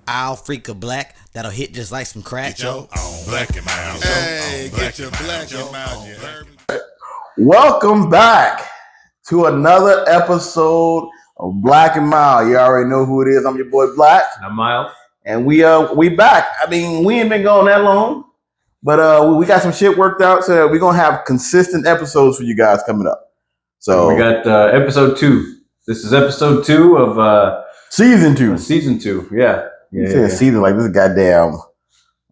I'll freak a black that'll hit just like some crack. Get your own black and mild. Hey, get your black and mild. You heard me? Welcome back to another episode of Black and Mild. You already know who it is. I'm your boy Black. I'm Mild. And we back. I mean, we ain't been going that long, but we got some shit worked out, so we're gonna have consistent episodes for you guys coming up. So we got episode 2. This is episode 2 of season 2. Season 2, yeah. Season like this is goddamn,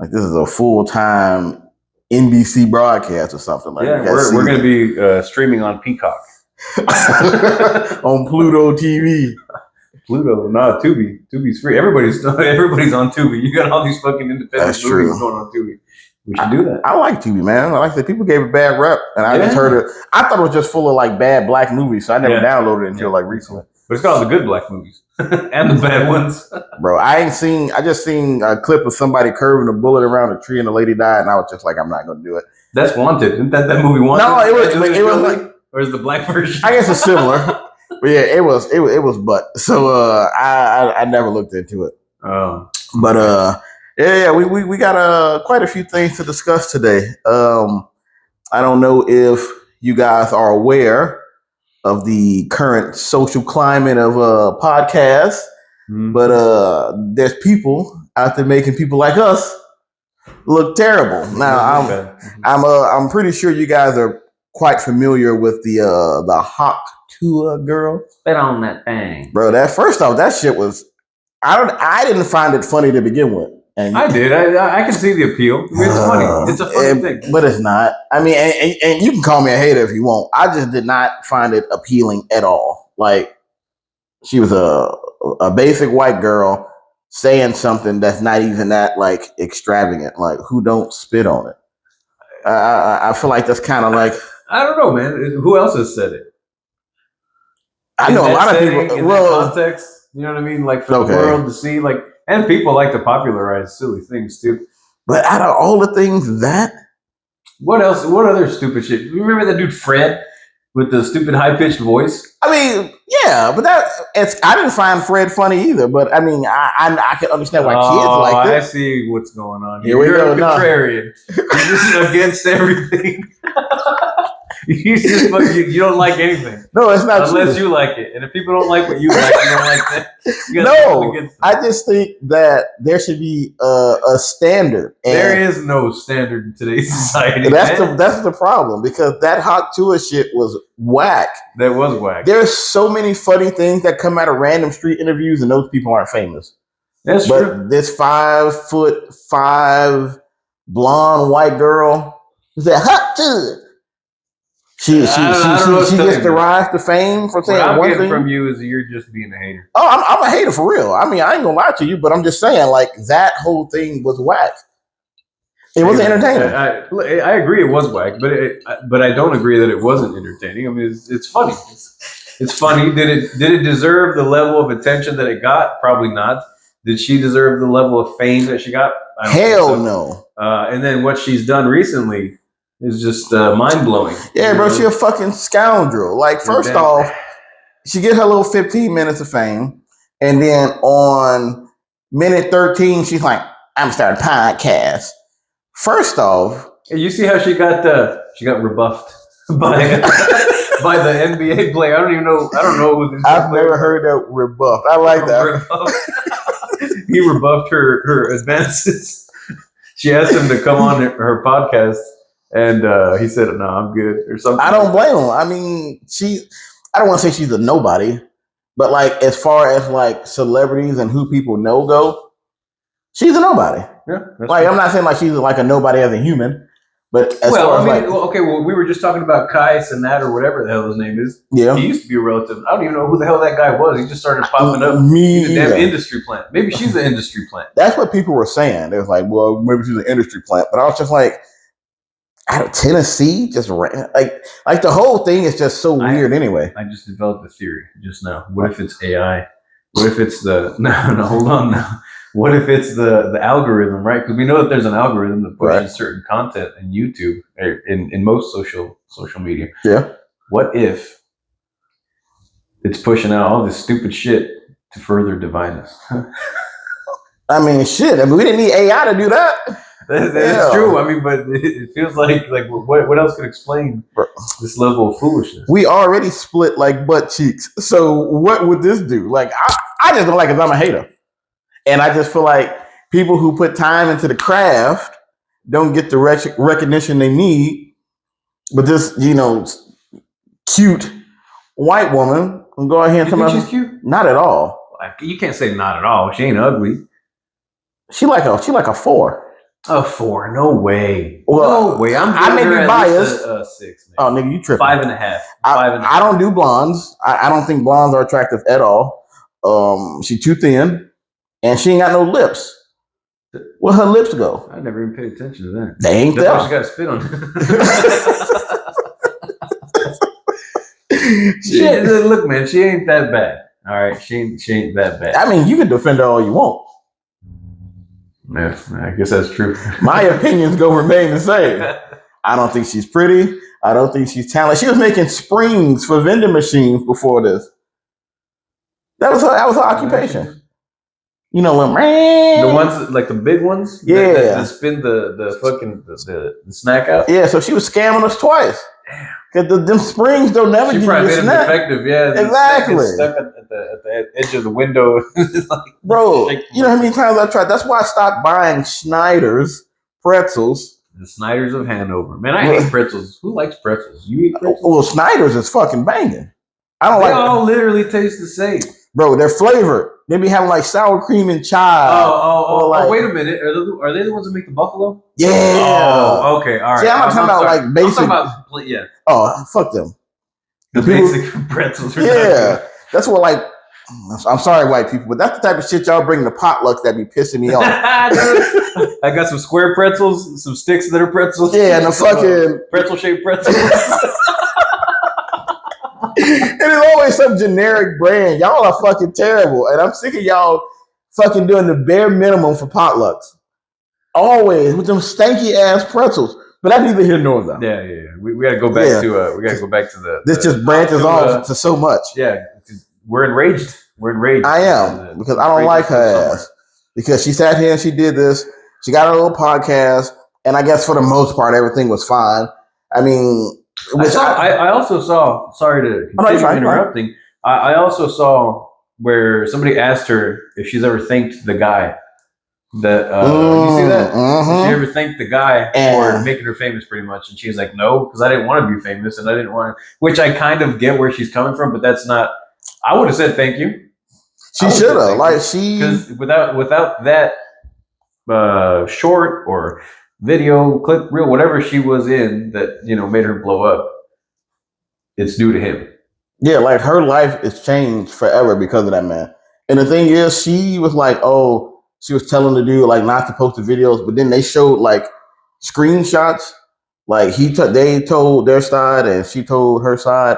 like this is a full-time NBC broadcast or something. Like we're going to be streaming on Peacock. On Pluto TV. Pluto, no, Tubi. Tubi's free. Everybody's on Tubi. You got all these fucking independent movies going on Tubi. We should do that. I like Tubi, man. I like that people gave it a bad rep, and I just heard it. I thought it was just full of like bad black movies, so I never downloaded it until like recently. But it's got all the good black movies and the bad ones. Bro, I just seen a clip of somebody curving a bullet around a tree and the lady died, and I was just like, I'm not gonna do it. That's Wanted. Isn't that movie Wanted? No, it was like, or is the black version? I guess it's similar. But yeah, it was butt. So I never looked into it. Oh. But we got quite a few things to discuss today. I don't know if you guys are aware of the current social climate of podcasts, but there's people out there making people like us look terrible. Now I'm pretty sure you guys are quite familiar with the Hawk Tuah girl. Spit on that thing, bro. That first off, that shit was I didn't find it funny to begin with. And I did. I can see the appeal. It's funny. It's a funny thing. But it's not. I mean, and you can call me a hater if you want. I just did not find it appealing at all. Like, she was a basic white girl saying something that's not even that, like, extravagant. Like, who don't spit on it? I feel like that's kind of like... I don't know, man. Who else has said it? I know a lot of people... In that context, you know what I mean? Like, for the world to see, like... And people like to popularize silly things too. But out of all the things what else? What other stupid shit? You remember that dude Fred with the stupid high pitched voice? I mean, yeah, but I didn't find Fred funny either. But I mean, I can understand why kids like this. I see what's going on here. You're a contrarian. You're just against everything. You don't like anything. No, it's not unless you like it. And if people don't like what you like, you don't like that. No, I just think that there should be a standard. There is no standard in today's society. That's the problem, because that Hawk Tuah shit was whack. That was whack. There's so many funny things that come out of random street interviews, and those people aren't famous. That's true. But this 5'5" blonde white girl is that Hawk Tuah. She gets the rise to fame for saying one thing. What I'm getting from you is you're just being a hater. Oh, I'm a hater for real. I mean, I ain't gonna lie to you, but I'm just saying, like, that whole thing was whack. It wasn't entertaining. I agree it was whack, but I don't agree that it wasn't entertaining. I mean, it's funny. It's funny. Did it deserve the level of attention that it got? Probably not. Did she deserve the level of fame that she got? Hell no. And then what she's done recently is just mind-blowing. Yeah, bro, she a fucking scoundrel. Like, first off, she get her little 15 minutes of fame, and then on minute 13, she's like, I'm starting a podcast. First off... You see how she got rebuffed by the NBA player. I don't know who this I've never heard that rebuffed. I like that. He rebuffed her advances. She asked him to come on her podcast, and he said, "No, I'm good," or something. I don't blame him. I mean, I don't want to say she's a nobody, but like, as far as like celebrities and who people know go, she's a nobody. Yeah, like, I'm not saying like she's like a nobody as a human, but we were just talking about Kai Cenat or whatever the hell his name is. Yeah, he used to be a relative. I don't even know who the hell that guy was. He just started popping up. He's a damn industry plant. Maybe she's an industry plant. That's what people were saying. They was like, well, maybe she's an industry plant, but I was just like, out of Tennessee, just like the whole thing is just so weird. Anyway, I just developed a theory just now. What if it's AI? What if it's no? Hold on now. What if it's the algorithm, right? Because we know that there's an algorithm that pushes certain content in YouTube, or in most social media. Yeah. What if it's pushing out all this stupid shit to further divide us? I mean, shit. I mean, we didn't need AI to do that. That's true. I mean, but it feels like what else could explain this level of foolishness? We already split like butt cheeks. So what would this do? Like, I just don't like it 'cause I'm a hater. And I just feel like people who put time into the craft don't get the recognition they need. But this, cute white woman can go ahead and You think she's cute? Not at all. Like, you can't say not at all. She ain't ugly. She like a 4. A 4? No way. Well, no way. I may be biased. A 6. Man. Oh, nigga, you tripping? 5.5. I don't do blondes. I don't think blondes are attractive at all. She's too thin, and she ain't got no lips. Where her lips go? I never even paid attention to that. They ain't That's there. why she got spit on. Shit, look, man, she ain't that bad. All right, she ain't that bad. I mean, you can defend her all you want. Yeah, I guess that's true. My opinions gonna remain the same. I don't think she's pretty. I don't think she's talented. She was making springs for vending machines before this. That was her occupation. When The ones like the big ones, yeah, that spin the fucking the snack out. Yeah, so she was scamming us twice. Because them springs don't never She give probably you a made them snack. defective. Yeah, Exactly. The snack is stuck at the edge of the window. Bro, you know how many times I tried? That's why I stopped buying Schneider's pretzels. The Snyder's of Hanover. Man, I hate pretzels. Who likes pretzels? You eat pretzels? Well, Snyder's is fucking banging. I don't They like. all literally taste the same. Bro, they're flavored. They be having like sour cream and chive. Oh, wait a minute. Are they the ones that make the buffalo? Yeah. Oh, okay. All right. See, I'm not talking about like basic. I'm talking about, yeah. Oh, fuck them. The people, basic pretzels. Yeah. That's what like. I'm sorry, white people, but that's the type of shit y'all bring to potlucks that be pissing me off. I got some square pretzels, some sticks that are pretzels. Yeah, and the fucking pretzel-shaped pretzels. And it's always some generic brand. Y'all are fucking terrible. And I'm sick of y'all fucking doing the bare minimum for potlucks. Always with them stanky ass pretzels. But that's neither here nor there. Yeah. We gotta go back to This just branches off to so much. Yeah. We're enraged. I am, because I don't like her ass. Because she sat here and she did this. She got a little podcast, and I guess for the most part everything was fine. I mean, I also saw. Sorry to continue interrupting. I also saw where somebody asked her if she's ever thanked the guy. That you see that? Mm-hmm. Did she ever thank the guy for making her famous, pretty much? And she was like, "No, because I didn't want to be famous, and I didn't want to." Which I kind of get where she's coming from, but that's not. I would have said thank you. She should have, because without that short or video clip, reel, whatever she was in that made her blow up, it's due to him. Yeah, like her life is changed forever because of that man. And the thing is, she was like, she was telling the dude like not to post the videos, but then they showed like screenshots. Like they told their side and she told her side,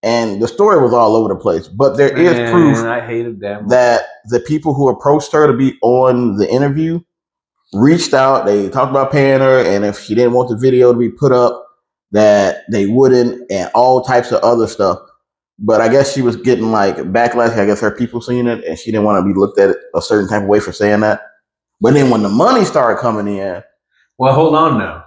and the story was all over the place. But there is proof that the people who approached her to be on the interview reached out. They talked about paying her, and if she didn't want the video to be put up, that they wouldn't, and all types of other stuff. But I guess she was getting like backlash. I guess her people seeing it, and she didn't want to be looked at a certain type of way for saying that. But then when the money started coming in, hold on now.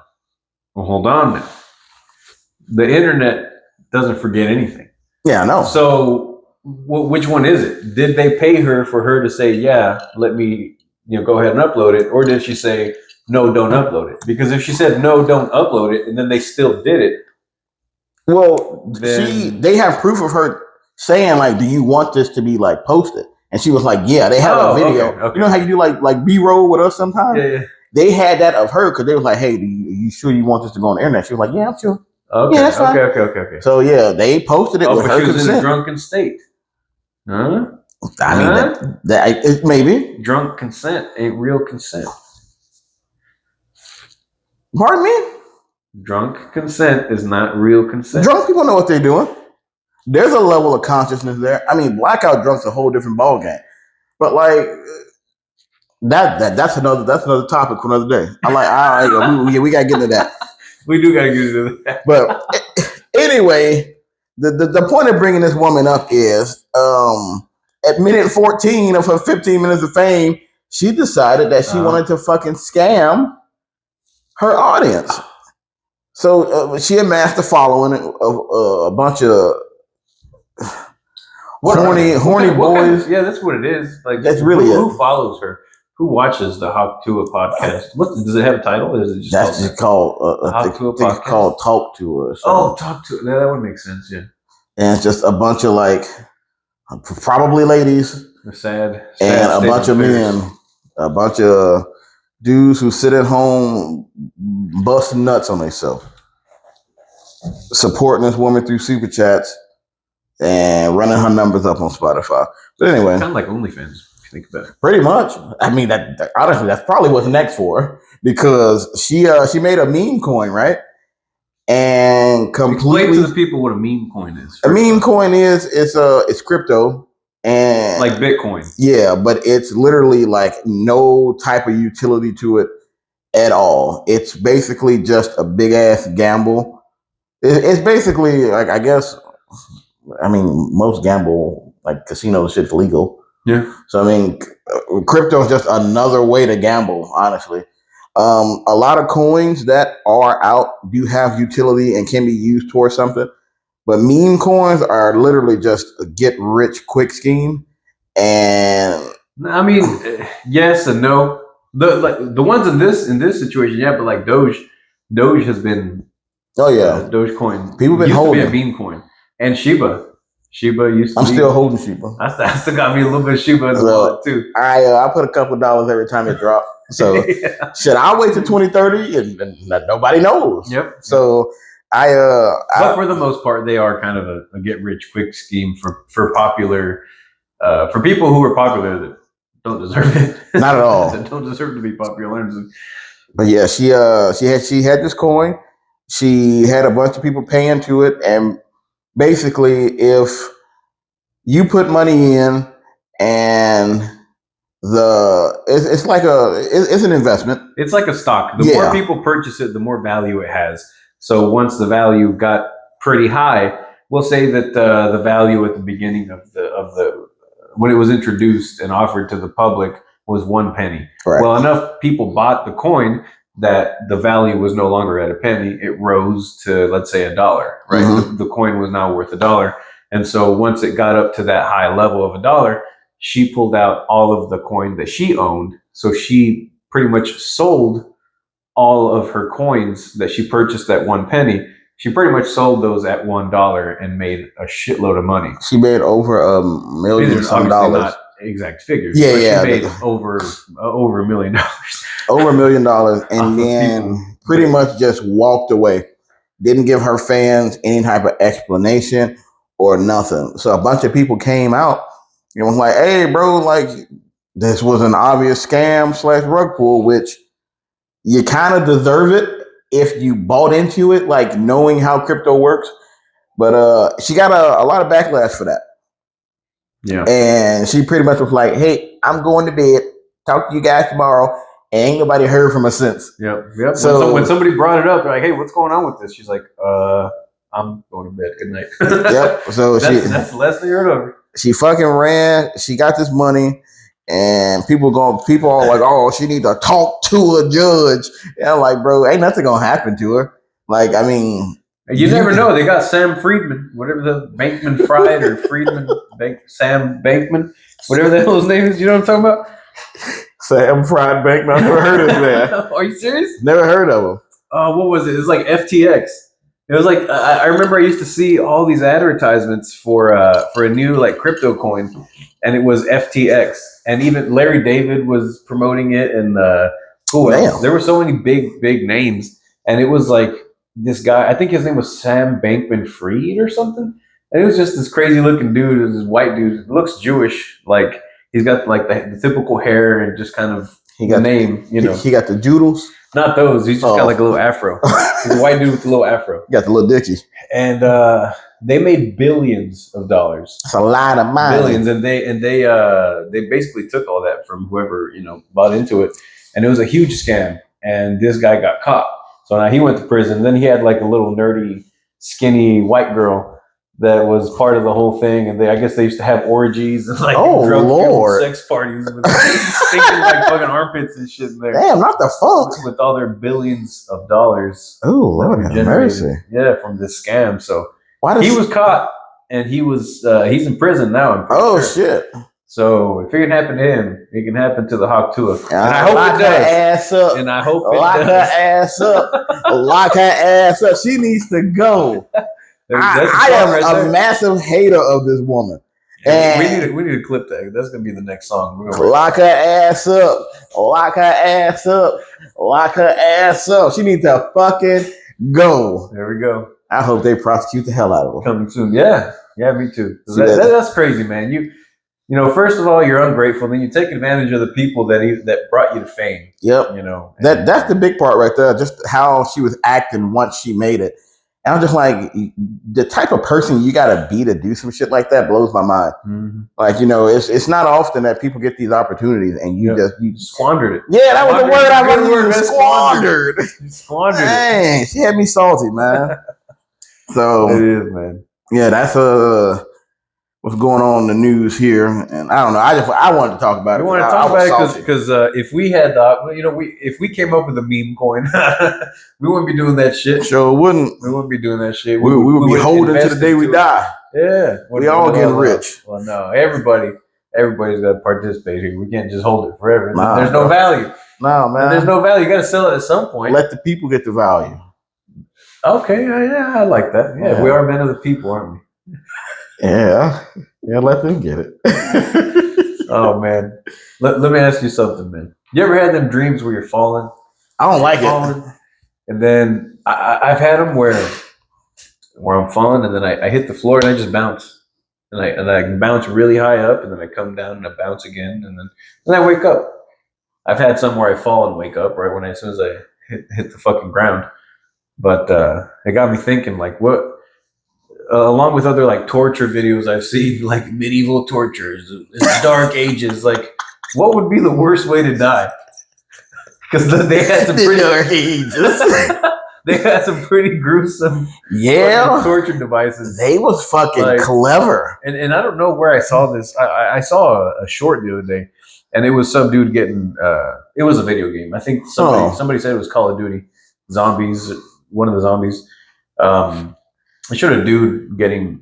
The internet doesn't forget anything. Yeah, I know. So, which one is it? Did they pay her for her to say, "Yeah, let me, go ahead and upload it," or did she say, "No, don't upload it"? Because if she said, "No, don't upload it," and then they still did it. Well, they have proof of her saying like, "Do you want this to be like posted?" And she was like, "Yeah." They have a video. Okay. You know how you do like B-roll with us sometimes? Yeah. They had that of her because they was like, "Hey, are you sure you want this to go on the internet?" She was like, "Yeah, I'm sure." Okay. Yeah, that's fine. Okay. So yeah, they posted it with her consent. She was in a drunken state. Huh? I mean, that maybe drunk consent ain't real consent. Pardon me? Drunk consent is not real consent. Drunk people know what they're doing. There's a level of consciousness there. I mean, blackout drunk's a whole different ballgame. But like that's another topic for another day. I'm like, all right, we gotta get into that. We do gotta get into that. But anyway, the point of bringing this woman up is at minute 14 of her 15 minutes of fame, she decided that she wanted to fucking scam her audience. So she amassed a following of a bunch of horny boys. Yeah, that's what it is. Like That's really who follows her? Who watches the Hawk Tua podcast? What does it have a title? Or is it just That's just called Hawk Tua I think it's podcast? called Talk to Us. Talk to. Yeah, that would make sense. Yeah, and it's just a bunch of like probably ladies they're sad and a state bunch of affairs. men, a bunch of dudes who sit at home busting nuts on themselves, supporting this woman through super chats and running her numbers up on Spotify. But anyway, Kind of like OnlyFans, if you think about it. pretty much. I mean, that honestly, that's probably what's next for her because she made a meme coin, right? And Explain completely. to the people what a meme coin is. A meme coin it's crypto and Like Bitcoin. yeah, but it's literally like no type of utility to it at all. It's basically just a big ass gamble. It's basically like I guess. I mean, most gamble like casino shit's legal. Yeah. So I mean, crypto is just another way to gamble. Honestly, a lot of coins that are out do have utility and can be used towards something, but meme coins are literally just a get rich quick scheme. And I mean, yes and no. The ones in this situation, yeah, but like Doge has been oh yeah, Dogecoin. People been used holding to be a meme coin, and Shiba used to. I'm be, still holding Shiba. I still got me a little bit of Shiba in the Well, wallet too. I put a couple dollars every time it drops. So Yeah. shit, I'll wait till 2030 and nobody knows. Yep. So But for the most part, they are kind of a get rich quick scheme for popular, for people who are popular that don't deserve it. Not at all. That don't deserve to be popular. But yeah, she had this coin. She had a bunch of people paying to it, and basically, if you put money in, and it's an investment. It's like a stock. The Yeah. more people purchase it, the more value it has. So once the value got pretty high, we'll say that the value at the beginning of the when it was introduced and offered to the public was 1 penny. Right. Well, enough people bought the coin that the value was no longer at a penny. It rose to, let's say, $1, right? Mhm. The coin was now worth $1. And so once it got up to that high level of $1, she pulled out all of the coin that she owned. So she pretty much sold all of her coins that she purchased at 1 penny. She pretty much sold those at $1 and made a shitload of money. She made over $1 million These are some obviously dollars. not exact figures. Yeah, but yeah. She made over $1 million. Over $1 million, Off and of then people. pretty much just walked away. Didn't give her fans any type of explanation or nothing. So a bunch of people came out and was like, "Hey, bro, like this was an obvious scam / rug pull, which you kind of deserve it if you bought into it, like knowing how crypto works." But she got a lot of backlash for that. Yeah. And she pretty much was like, "Hey, I'm going to bed. Talk to you guys tomorrow." And ain't nobody heard from her since. Yep. So- when somebody brought it up, they're like, "Hey, what's going on with this?" She's like, I'm going to bed. Good night." Yep. So That's the last thing you heard of her. she fucking ran. She got this money, and people are like, "Oh, she need to talk to a judge." And I'm like, bro, ain't nothing gonna happen to her. Like, I mean, You never know. They got Sam Friedman, whatever the Bankman Fried or Friedman, Sam Bankman, whatever the hell his name is. You know what I'm talking about? Sam Fried Bankman. I've never heard of that. Are you serious? Never heard of him. What was it? It was like FTX. It was like I remember I used to see all these advertisements for a new like crypto coin, and it was FTX, and even Larry David was promoting it, and who else? Damn. There were so many big names, and it was like this guy. I think his name was Sam Bankman-Fried or something, and it was just this crazy looking dude, this white dude, looks Jewish, like he's got like the typical hair and just kind of He got the name, you know. He got the doodles. Not those. He's just Oh. got like a little afro. He's a white dude with a little afro. He got the little dicky. And they made billions of dollars. It's a lot of money. Billions. And they basically took all that from whoever, bought into it. And it was a huge scam. And this guy got caught. So now he went to prison. Then he had like a little nerdy, skinny white girl that was part of the whole thing, and I guess they used to have orgies and like Oh, drug-fueled Lord. sex parties with stinking like fucking armpits and shit in there. Damn, not the funk. With all their billions of dollars. Oh, Lord that have were generated, mercy. yeah, from this scam. So Why does he was caught, and he's in prison now. I'm pretty Oh sure. shit! So if it can happen to him, it can happen to the Hawk Tua. And I Lock hope it her does. ass up. And I hope it Lock her does. ass up. Lock her ass up. She needs to go. That's I a am song right a there. massive hater of this woman. Yeah, we need to clip that. That's gonna be the next song. We're gonna Lock her ass up. Lock her ass up. Lock her ass up. She needs to fucking go. There we go. I hope they prosecute the hell out of her. Coming soon. Yeah, me too. See that? That's crazy, man. You know, first of all, you're ungrateful. Then you take advantage of the people that brought you to fame. Yep. You know, That's the big part right there. Just how she was acting once she made it. And I'm just like, the type of person you gotta be to do some shit like that blows my mind. Mm-hmm. Like, you know, it's not often that people get these opportunities and you squandered it. Yeah, that was the word I Good was word, using. man. Squandered. You squandered it. Dang, she had me salty, man. So It is, man. yeah, that's what's going on in the news here, and I don't know. I wanted to talk about it. We want to talk about it because if we had if we came up with a meme coin, we wouldn't be doing that shit. Sure wouldn't. We wouldn't be doing that shit. We would be wouldn't holding to invest the day we into it. die. Yeah, We all getting rich. Well, no, everybody's got to participate here. We can't just hold it forever. Nah, There's no bro. value. No, man. There's no value. You got to sell it at some point. Let the people get the value. Okay, yeah, I like that. Yeah, Yeah. we are men of the people, aren't we? Yeah, let them get it. Oh man, let me ask you something, man. You ever had them dreams where you're falling? I don't like it. falling, and then I've had them where I'm falling, and then I hit the floor and I just bounce, and I can bounce really high up, and then I come down and I bounce again, and then I wake up. I've had some where I fall and wake up right as soon as I hit the fucking ground, but it got me thinking, like, what? Along with other like torture videos I've seen, like medieval tortures, dark ages, like what would be the worst way to die? Because they had some pretty gruesome torture devices. They was fucking Like, clever. And I don't know where I saw this. I saw a short the other day, and it was some dude getting. It was a video game. I think somebody said it was Call of Duty Zombies. One of the zombies. I showed a dude getting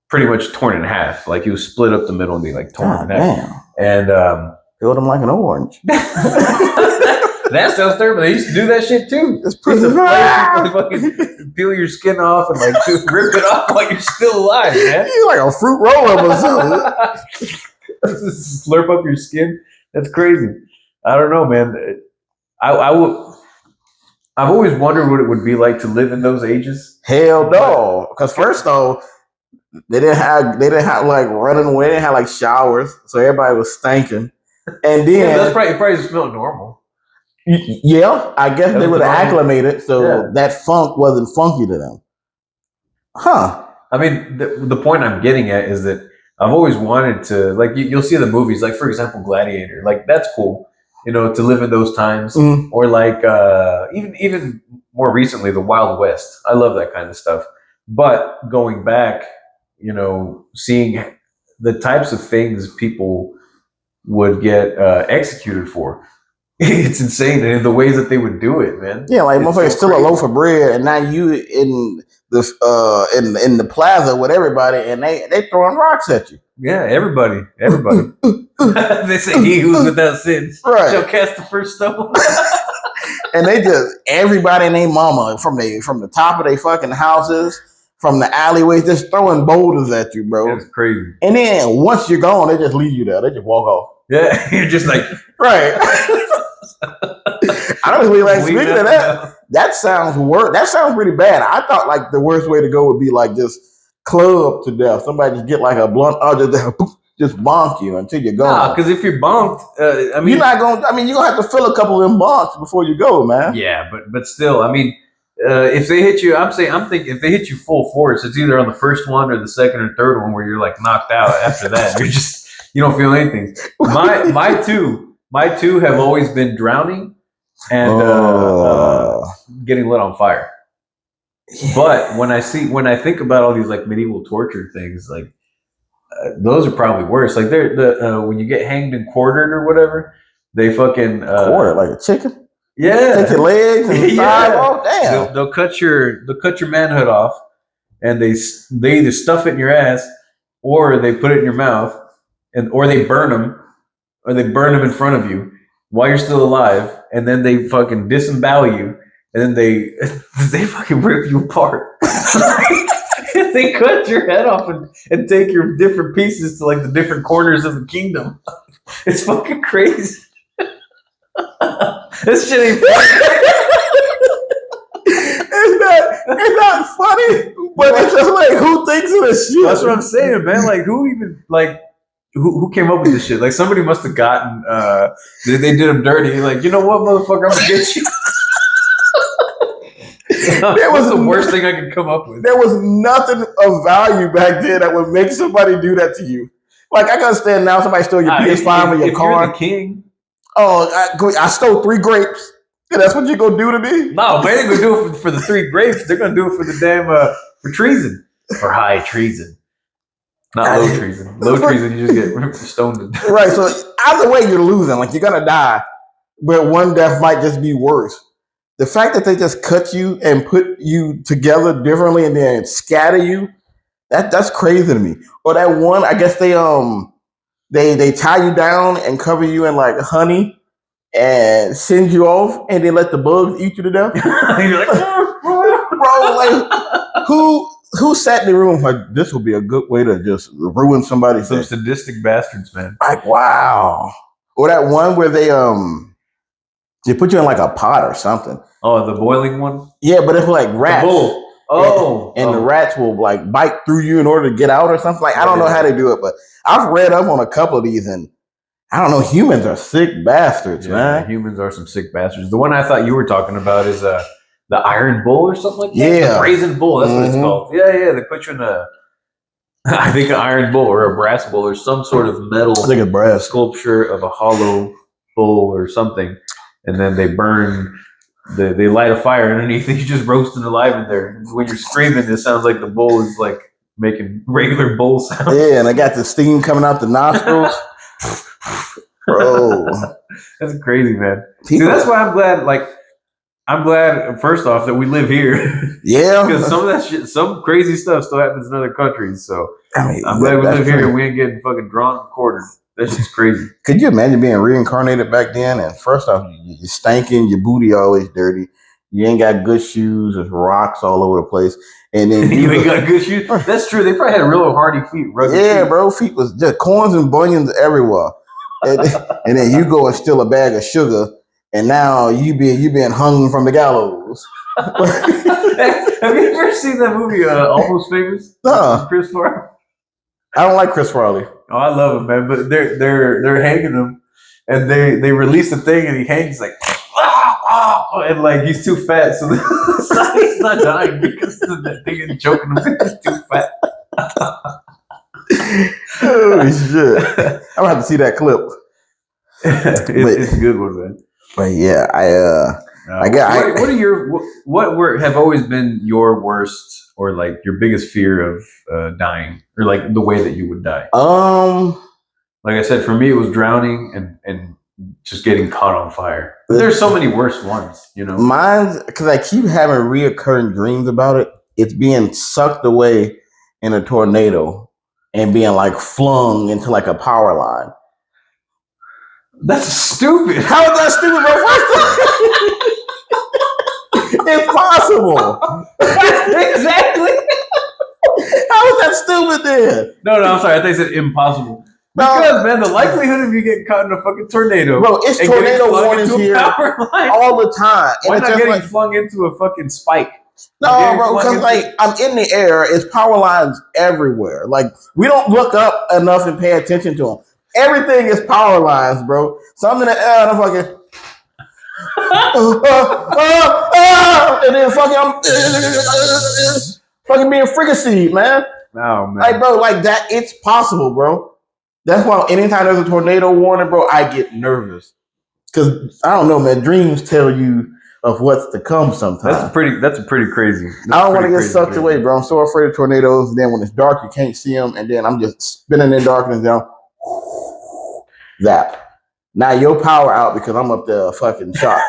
pretty much torn in half. Like he was split up the middle and be like torn in half. Damn. And Peeled them like an orange. that sounds terrible. They used to do that shit too. It's They used to pretty fucking peel your skin off and like rip it off while you're still alive, man. You like a fruit roll up or something. Slurp up your skin. That's crazy. I don't know, man. I've always wondered what it would be like to live in those ages. Hell no. Because first though, they didn't have like running away. They didn't have like showers, so everybody was stinking. And Yeah, then it probably just smelled normal. yeah, I guess That they was would have the normal- acclimated, so Yeah. that funk wasn't funky to them. Huh. I mean, the point I'm getting at is that I've always wanted to, like, you'll see the movies, like, for example, Gladiator. Like, that's cool, you know, to live in those times. Mm. Or, like, even more recently, the Wild West. I love that kind of stuff. But going back, you know, seeing the types of things people would get executed for. It's insane, and the ways that they would do it, man. Yeah, like It's motherfuckers so still a crazy. loaf of bread, and now you in the plaza with everybody, and they throwing rocks at you. Yeah, everybody. They say he who's without sin Right. shall cast the first stone. And they just everybody and their mama from the top of their fucking houses, from the alleyways, just throwing boulders at you, bro. It's crazy. And then once you're gone, they just leave you there. They just walk off. Yeah, you're just like, Right. Honestly, like leave speaking of that. that sounds worse. That sounds pretty bad. I thought like the worst way to go would be like just club to death. Somebody just get like a blunt, just bonk you until you're gone. Nah, because if you're bunked, I mean, you're not going. I mean, you're gonna have to fill a couple of them bonks before you go, man. yeah, but still, I mean, if they hit you, I'm thinking if they hit you full force, it's either on the first one or the second or third one where you're like knocked out. After that, you don't feel anything. My two have always been drowning and getting lit on fire. But when I think about all these like medieval torture things, like those are probably worse. Like when you get hanged and quartered or whatever, they fucking quarter like a chicken. Yeah, take your legs and thighs off. Damn, they'll cut your manhood off, and they either stuff it in your ass or they put it in your mouth, or they burn them, in front of you while you're still alive, and then they fucking disembowel you, and then they fucking rip you apart. They cut your head off and take your different pieces to like the different corners of the kingdom. It's fucking crazy. This shit ain't funny. it's not funny, but it's just like, who thinks of this shit? That's what I'm saying, man. Like, who even like who came up with this shit? Like, somebody must have gotten they did him dirty. Like, you know what, motherfucker, I'm gonna get you. That was the worst thing I could come up with. There was nothing of value back then that would make somebody do that to you. Like, I can understand now somebody stole your PS5 or your car. You're the king. Oh, I stole 3 grapes. Yeah, that's what you gonna do to me? No, man, they're gonna do it for the 3 grapes. They're gonna do it for the damn for treason, for high treason, not low treason. Low treason, you just get stoned to death. Right. So either way, you're losing. Like, you're gonna die, but one death might just be worse. The fact that they just cut you and put you together differently and then scatter you, that's crazy to me. Or that one, I guess they tie you down and cover you in like honey and send you off, and they let the bugs eat you to death. You're like, bro, like who sat in the room like, this will be a good way to just ruin somebody's some day? sadistic bastards, man. Like, wow. Or that one where they put you in like a pot or something. Oh, the boiling one? Yeah, but it's like rats. The bull. Oh. And the rats will like bite through you in order to get out or something. Like, I don't know how they do it, but I've read up on a couple of these, and I don't know, humans are sick bastards, man. Humans are some sick bastards. The one I thought you were talking about is the Iron Bull or something like that. Yeah. The Brazen Bull, that's what it's called. Yeah, they put you in I think an iron bull or a brass bull or some sort of metal I think it's brass sculpture of a hollow bull or something, and then they burn. They light a fire underneath it. You just roasting alive in there. And when you're screaming, it sounds like the bull is like making regular bull sounds. Yeah, and I got the steam coming out the nostrils. Bro, that's crazy, man. See, that's why I'm glad. Like, I'm glad first off that we live here. Yeah, because some of that shit, some crazy stuff still happens in other countries. So I mean, I'm glad we live here and we ain't getting fucking drawn and quartered. That's just crazy. Could you imagine being reincarnated back then? And first off, you're stinking, your booty always dirty, you ain't got good shoes, there's rocks all over the place, and then you ain't got good shoes. That's true. They probably had real hardy feet. Yeah, bro, feet was just corns and bunions everywhere. And then you go and steal a bag of sugar, and now you being hung from the gallows. Have you ever seen that movie, Almost Famous? Chris Farley. I don't like Chris Farley. Oh, I love him, man. But they're hanging him, and they release a thing, and he hangs like, and like he's too fat, so he's not dying because the thing is choking him. He's too fat. Holy shit! I'm gonna have to see that clip. It's a good one, man. But yeah, what have always been your worst or like your biggest fear of dying, or like the way that you would die? Like I said, for me it was drowning and just getting caught on fire. But there's so many worse ones, you know. Mine's because I keep having reoccurring dreams about it. It's being sucked away in a tornado and being like flung into like a power line. That's stupid. How is that stupid, bro? It's possible. Exactly. How is that stupid then? No, I'm sorry. I think it's impossible. Because, man, the likelihood of you getting caught in a fucking tornado. Bro, it's tornado warnings here all the time. Why not getting flung into a fucking spike? No, bro, because like I'm in the air. It's power lines everywhere. Like, we don't look up enough and pay attention to them. Everything is power lines, bro. So I'm in the air and I'm fucking, and then I'm fucking being fricasseed, man. No, man. Like, bro, like that, it's possible, bro. That's why anytime there's a tornado warning, bro, I get nervous. Because, I don't know, man, dreams tell you of what's to come sometimes. That's a pretty crazy. I don't want to get sucked away, bro. I'm so afraid of tornadoes. And then when it's dark, you can't see them. And then I'm just spinning in darkness down. Zap. Now your power out because I'm up there fucking shot.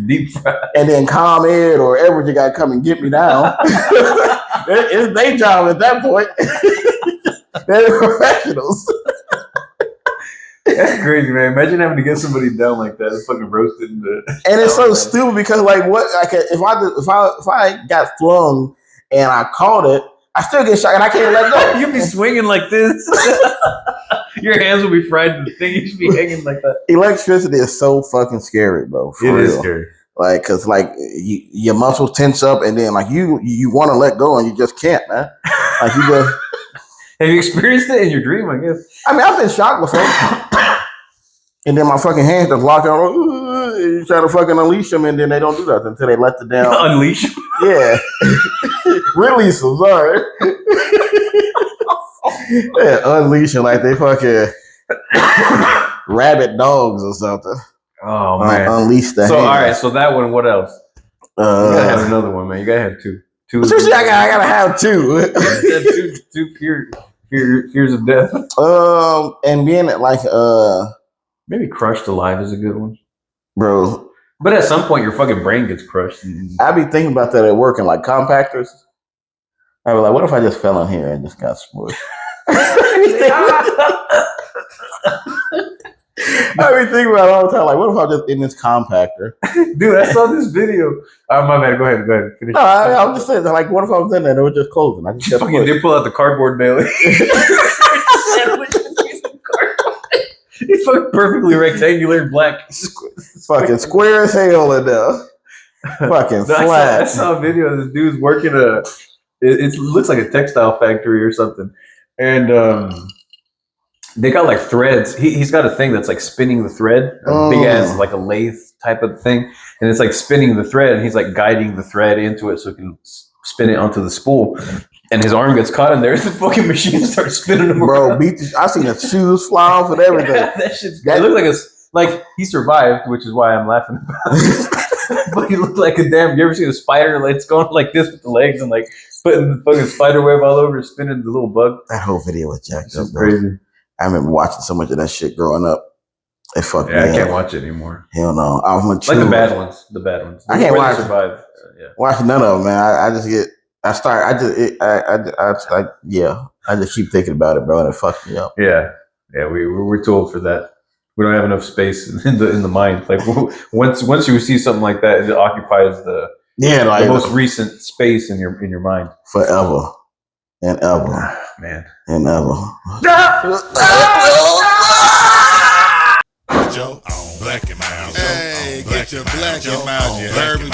Deep fried. And then ComEd or Everett, you got to come and get me down. It's their job at that point. They're professionals. That's crazy, man. Imagine having to get somebody down like that. It's fucking roasted. And it's so stupid because, like, what? Like, if I got flung and I caught it, I still get shot and I can't let go. You'd be swinging like this. Your hands will be fried to the thing. You should be hanging like that. Electricity is so fucking scary, bro. It is scary. Like, cause like your muscles tense up, and then like you want to let go, and you just can't, man. Like you just. Have you experienced it in your dream? I guess. I mean, I've been shocked before, and then my fucking hands just lock out. You try to fucking unleash them, and then they don't do that until they let the down. Unleash. Yeah. Release them. Sorry. Yeah, unleash them like they fucking rabid dogs or something. Oh man. Unleash the. So hands. all right. So that one. What else? You gotta have another one, man. You gotta have two. Seriously, I gotta have two. two fears of death. And being like Maybe crushed alive is a good one, bro. But at some point, your fucking brain gets crushed. I be thinking about that at work in like compactors. I be like, what if I just fell in here and just got smushed? I be thinking about it all the time. Like, what if I'm just in this compactor? Dude, I saw this video. Oh, my bad. Go ahead. Finish. No, I'm just saying, like, what if I was in there and it was just closing? I just Fucking did pull out the cardboard Bailey. It's fucking perfectly rectangular and black. fucking square as hell in there. Fucking flat. I saw a video of this dude's working it looks like a textile factory or something. And they got like threads. He's got a thing that's like spinning the thread, big ass like a lathe type of thing, and it's like spinning the thread, and he's like guiding the thread into it so it can spin it onto the spool. And his arm gets caught in there. The fucking machine starts spinning him Bro, around. I seen the shoes fly off and everything. Yeah, that shit's. It looked like he survived, which is why I'm laughing about it. But he looked like a damn. You ever seen a spider? Like it's going like this with the legs and like putting the fucking spider web all over, spinning the little bug. That whole video was jacked up. Crazy. I remember watching so much of that shit growing up. It fucked me up. I can't watch it anymore. Hell no. I'm mature. Like the bad ones. The bad ones. I can't watch survive. Watch none of them, man. I just keep thinking about it, bro, and it fucks me up. Yeah. We're too old for that. We don't have enough space in the mind. Like once you see something like that, it occupies the most recent space in your mind forever and ever, man, and ever. Joe, black and mild. Hey, get your black and mild. You heard me.